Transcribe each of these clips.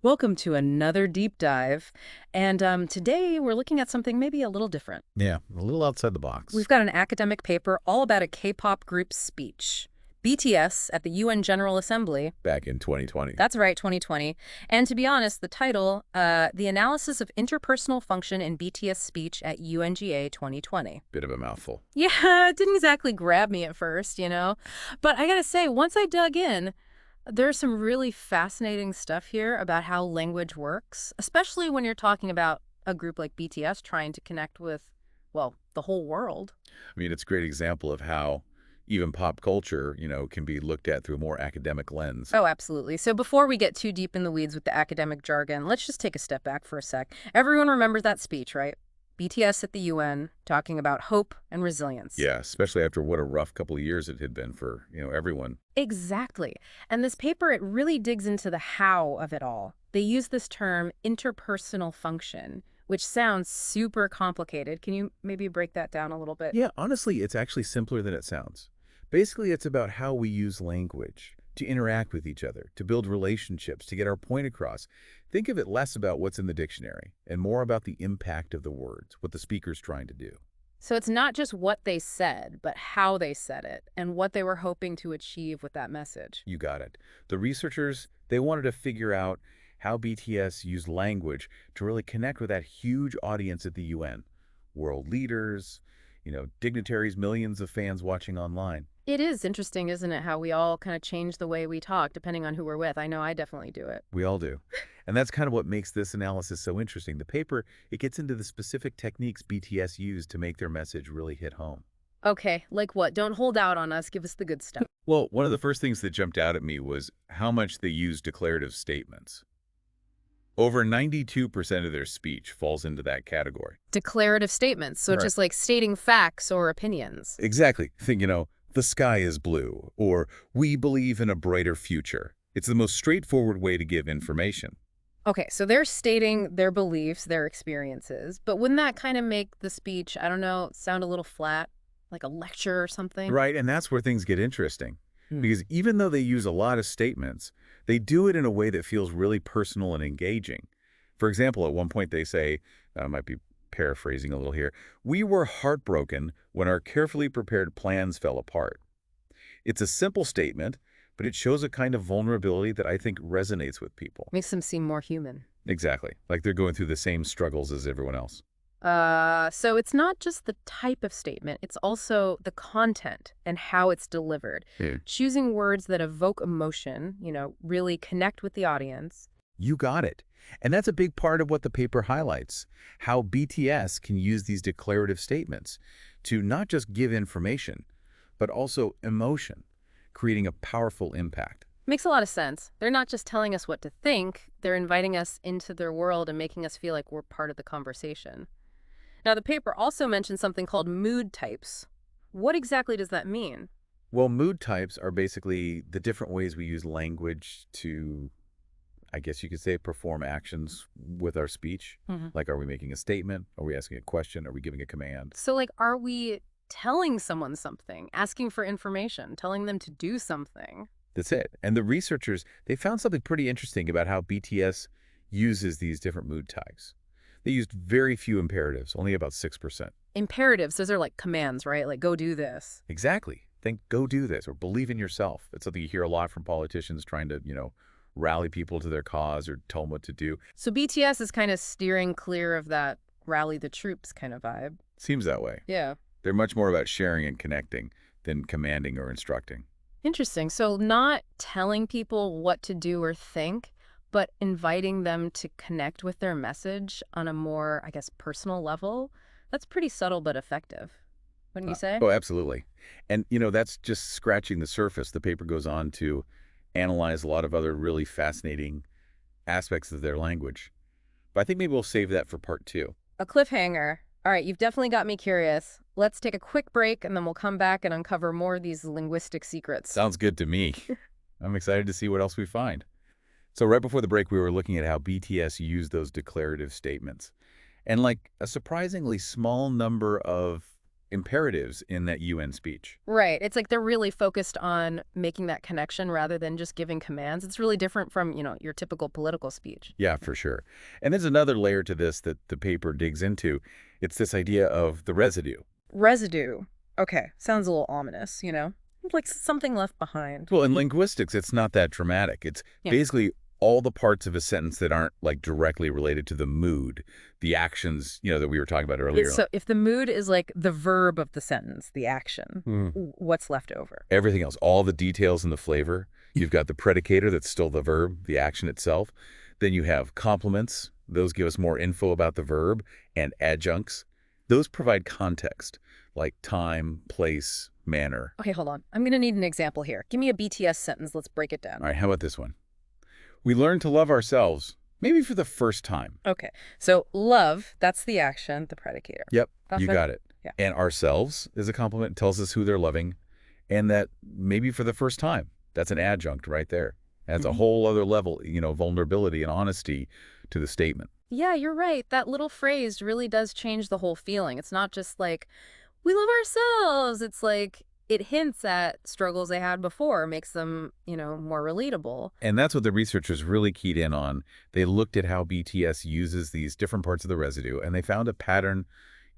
Welcome to another deep dive. And today we're looking at something maybe a little different. Yeah, a little outside the box. We've got an academic paper all about a K-pop group's speech. BTS at the UN General Assembly. Back in 2020. That's right, 2020. And to be honest, the title, The Analysis of Interpersonal Function in BTS Speech at UNGA 2020. Bit of a mouthful. Yeah, it didn't exactly grab me at first, you know? But I gotta say, once I dug in, there's some really fascinating stuff here about how language works, especially when you're talking about a group like BTS trying to connect with, well, the whole world. I mean, it's a great example of how even pop culture, can be looked at through a more academic lens. Oh, absolutely. So before we get too deep in the weeds with the academic jargon, let's just take a step back for a sec. Everyone remembers that speech, right? BTS at the UN talking about hope and resilience. Yeah, especially after what a rough couple of years it had been for, everyone. Exactly. And this paper, it really digs into the how of it all. They use this term interpersonal function, which sounds super complicated. Can you maybe break that down a little bit? Yeah, honestly, it's actually simpler than it sounds. Basically, it's about how we use language to interact with each other, to build relationships, to get our point across. Think of it less about what's in the dictionary and more about the impact of the words, what the speaker's trying to do. So it's not just what they said, but how they said it and what they were hoping to achieve with that message. You got it. The researchers, they wanted to figure out how BTS used language to really connect with that huge audience at the UN. World leaders, dignitaries, millions of fans watching online. It is interesting, isn't it, how we all kind of change the way we talk depending on who we're with. I know I definitely do it. We all do. And that's kind of what makes this analysis so interesting. The paper, it gets into the specific techniques BTS used to make their message really hit home. Okay, like what? Don't hold out on us. Give us the good stuff. Well, one of the first things that jumped out at me was how much they use declarative statements. Over 92% of their speech falls into that category. Declarative statements, so Right. just like stating facts or opinions. Exactly. Think, the sky is blue, or we believe in a brighter future. It's the most straightforward way to give information. Okay, so they're stating their beliefs, their experiences, but wouldn't that kind of make the speech, I don't know, sound a little flat, like a lecture or something? Right, and that's where things get interesting. Hmm. Because even though they use a lot of statements, they do it in a way that feels really personal and engaging. For example, at one point they say, I might be paraphrasing a little here, we were heartbroken when our carefully prepared plans fell apart. It's a simple statement, but it shows a kind of vulnerability that I think resonates with people. Makes them seem more human. Exactly, like they're going through the same struggles as everyone else. So it's not just the type of statement, it's also the content and how it's delivered. Yeah. Choosing words that evoke emotion, really connect with the audience. You got it. And that's a big part of what the paper highlights, how BTS can use these declarative statements to not just give information, but also emotion, creating a powerful impact. Makes a lot of sense. They're not just telling us what to think, they're inviting us into their world and making us feel like we're part of the conversation. Now, the paper also mentions something called mood types. What exactly does that mean? Well, mood types are basically the different ways we use language to, I guess you could say, perform actions with our speech. Mhm. Like, are we making a statement? Are we asking a question? Are we giving a command? So, like, are we telling someone something, asking for information, telling them to do something? That's it. And the researchers, they found something pretty interesting about how BTS uses these different mood types. They used very few imperatives, only about 6%. Imperatives, those are like commands, right? Like, go do this. Exactly. Think, go do this, or believe in yourself. It's something you hear a lot from politicians trying to, rally people to their cause or tell them what to do. So BTS is kind of steering clear of that rally the troops kind of vibe. Seems that way. Yeah. They're much more about sharing and connecting than commanding or instructing. Interesting. So not telling people what to do or think, but inviting them to connect with their message on a more, I guess, personal level. That's pretty subtle but effective. Wouldn't you say? Oh, absolutely. And, that's just scratching the surface. The paper goes on to analyze a lot of other really fascinating aspects of their language. But I think maybe we'll save that for part two. A cliffhanger. All right, you've definitely got me curious. Let's take a quick break and then we'll come back and uncover more of these linguistic secrets. Sounds good to me. I'm excited to see what else we find. So right before the break, we were looking at how BTS used those declarative statements. And like a surprisingly small number of imperatives in that UN speech. Right. It's like they're really focused on making that connection rather than just giving commands. It's really different from, your typical political speech. Yeah, for sure. And there's another layer to this that the paper digs into. It's this idea of the residue. Residue. Okay. Sounds a little ominous, Like something left behind. Well, in linguistics, it's not that dramatic. It's Yeah. basically all the parts of a sentence that aren't like directly related to the mood, the actions, that we were talking about earlier. So if the mood is like the verb of the sentence, the action, Hmm. what's left over? Everything else, all the details and the flavor. You've got the predicator that's still the verb, the action itself. Then you have complements. Those give us more info about the verb, and adjuncts. Those provide context, like time, place, manner. Okay, hold on. I'm going to need an example here. Give me a BTS sentence. Let's break it down. All right, how about this one? We learn to love ourselves, maybe for the first time. Okay. So love, that's the action, the predicator. Yep, That's you it? got it. Yeah. And ourselves is a complement, tells us who they're loving, and that maybe for the first time. That's an adjunct right there. Adds a whole other level, vulnerability and honesty to the statement. Yeah, you're right. That little phrase really does change the whole feeling. It's not just like, we love ourselves. It's like it hints at struggles they had before, makes them, more relatable. And that's what the researchers really keyed in on. They looked at how BTS uses these different parts of the residue, and they found a pattern,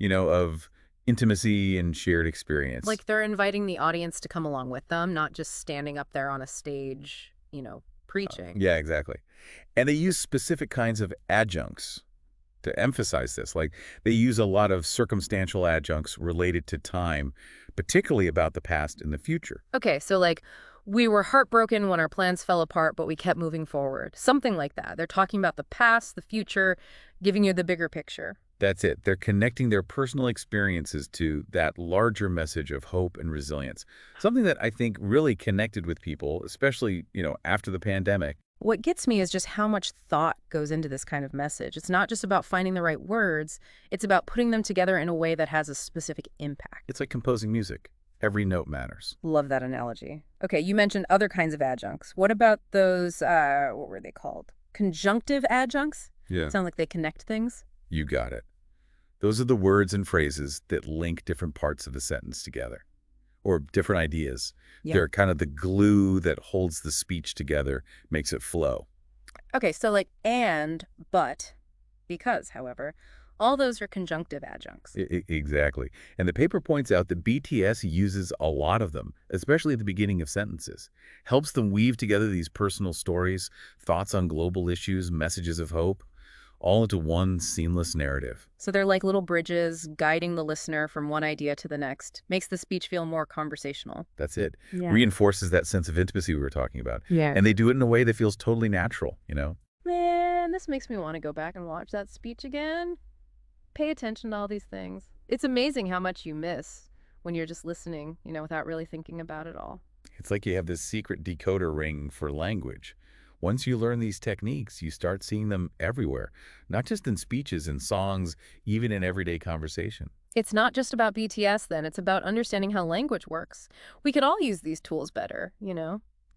of intimacy and shared experience. Like they're inviting the audience to come along with them, not just standing up there on a stage, preaching. Yeah, exactly. And they use specific kinds of adjuncts to emphasize this. Like they use a lot of circumstantial adjuncts related to time, particularly about the past and the future. Okay, so like, we were heartbroken when our plans fell apart, but we kept moving forward. Something like that. They're talking about the past, the future, giving you the bigger picture. That's it. They're connecting their personal experiences to that larger message of hope and resilience. Something that I think really connected with people, especially, after the pandemic. What gets me is just how much thought goes into this kind of message. It's not just about finding the right words, it's about putting them together in a way that has a specific impact. It's like composing music. Every note matters. Love that analogy. Okay, you mentioned other kinds of adjuncts. What about those, what were they called? Conjunctive adjuncts? Yeah. Sound like they connect things? You got it. Those are the words and phrases that link different parts of the sentence together, or different ideas. Yeah. They're kind of the glue that holds the speech together, makes it flow. Okay, so like and, but, because, however, all those are conjunctive adjuncts. Exactly. And the paper points out that BTS uses a lot of them, especially at the beginning of sentences. Helps them weave together these personal stories, thoughts on global issues, messages of hope, all into one seamless narrative. So they're like little bridges guiding the listener from one idea to the next. Makes the speech feel more conversational. That's it. Yeah. Reinforces that sense of intimacy we were talking about. Yeah. And they do it in a way that feels totally natural, Man, this makes me want to go back and watch that speech again. Pay attention to all these things. It's amazing how much you miss when you're just listening, without really thinking about it all. It's like you have this secret decoder ring for language. Once you learn these techniques, you start seeing them everywhere, not just in speeches and songs, even in everyday conversation. It's not just about BTS then, it's about understanding how language works. We could all use these tools better.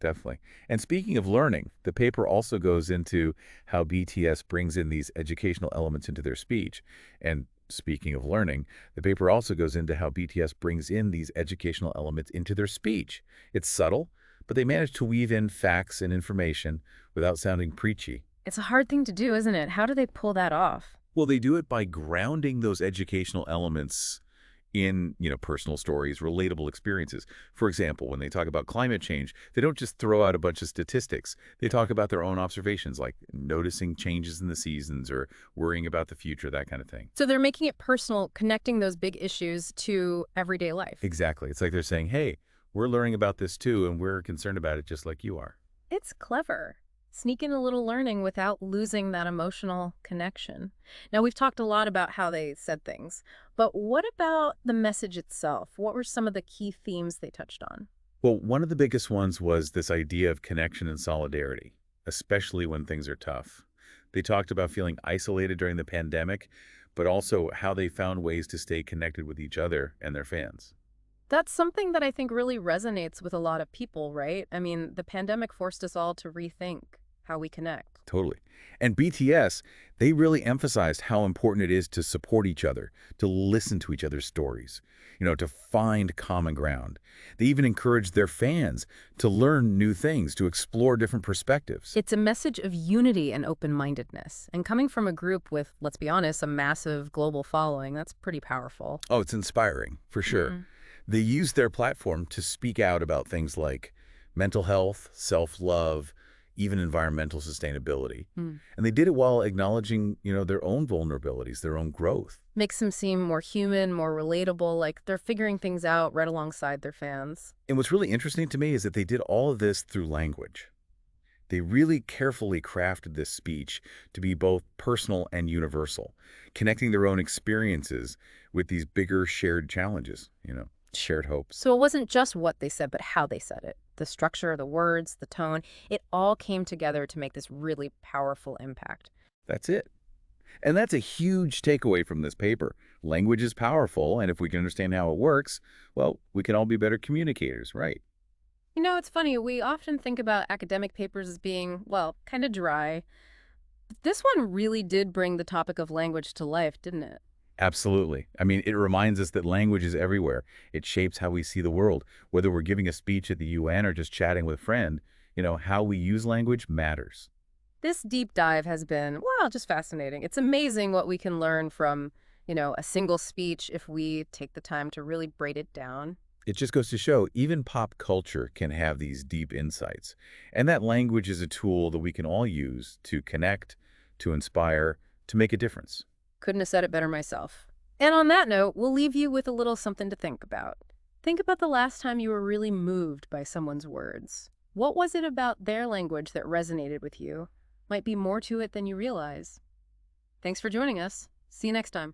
Definitely. And speaking of learning, the paper also goes into how BTS brings in these educational elements into their speech. And speaking of learning, the paper also goes into how BTS brings in these educational elements into their speech. It's subtle, but they manage to weave in facts and information without sounding preachy. It's a hard thing to do, isn't it? How do they pull that off? Well, they do it by grounding those educational elements in, personal stories, relatable experiences. For example, when they talk about climate change, they don't just throw out a bunch of statistics. They talk about their own observations, like noticing changes in the seasons or worrying about the future, that kind of thing. So they're making it personal, connecting those big issues to everyday life. Exactly. It's like they're saying, hey, we're learning about this too, and we're concerned about it just like you are. It's clever. Sneak in a little learning without losing that emotional connection. Now, we've talked a lot about how they said things, but what about the message itself? What were some of the key themes they touched on? Well, one of the biggest ones was this idea of connection and solidarity, especially when things are tough. They talked about feeling isolated during the pandemic, but also how they found ways to stay connected with each other and their fans. That's something that I think really resonates with a lot of people, right? I mean, the pandemic forced us all to rethink how we connect. Totally. And BTS, they really emphasized how important it is to support each other, to listen to each other's stories, to find common ground. They even encouraged their fans to learn new things, to explore different perspectives. It's a message of unity and open-mindedness. And coming from a group with, let's be honest, a massive global following, that's pretty powerful. Oh, it's inspiring, for sure. Mm. They used their platform to speak out about things like mental health, self-love, even environmental sustainability. Mm. And they did it while acknowledging, their own vulnerabilities, their own growth. Makes them seem more human, more relatable, like they're figuring things out right alongside their fans. And what's really interesting to me is that they did all of this through language. They really carefully crafted this speech to be both personal and universal, connecting their own experiences with these bigger shared challenges, shared hopes. So it wasn't just what they said, but how they said it. The structure, the words, the tone, it all came together to make this really powerful impact. That's it. And that's a huge takeaway from this paper. Language is powerful, and if we can understand how it works, well, we can all be better communicators, right? It's funny, we often think about academic papers as being, well, kind of dry. But this one really did bring the topic of language to life, didn't it? Absolutely. I mean, it reminds us that language is everywhere. It shapes how we see the world. Whether we're giving a speech at the UN or just chatting with a friend, how we use language matters. This deep dive has been, well, just fascinating. It's amazing what we can learn from, a single speech if we take the time to really break it down. It just goes to show even pop culture can have these deep insights. And that language is a tool that we can all use to connect, to inspire, to make a difference. Couldn't have said it better myself. And on that note, we'll leave you with a little something to think about. Think about the last time you were really moved by someone's words. What was it about their language that resonated with you? Might be more to it than you realize. Thanks for joining us. See you next time.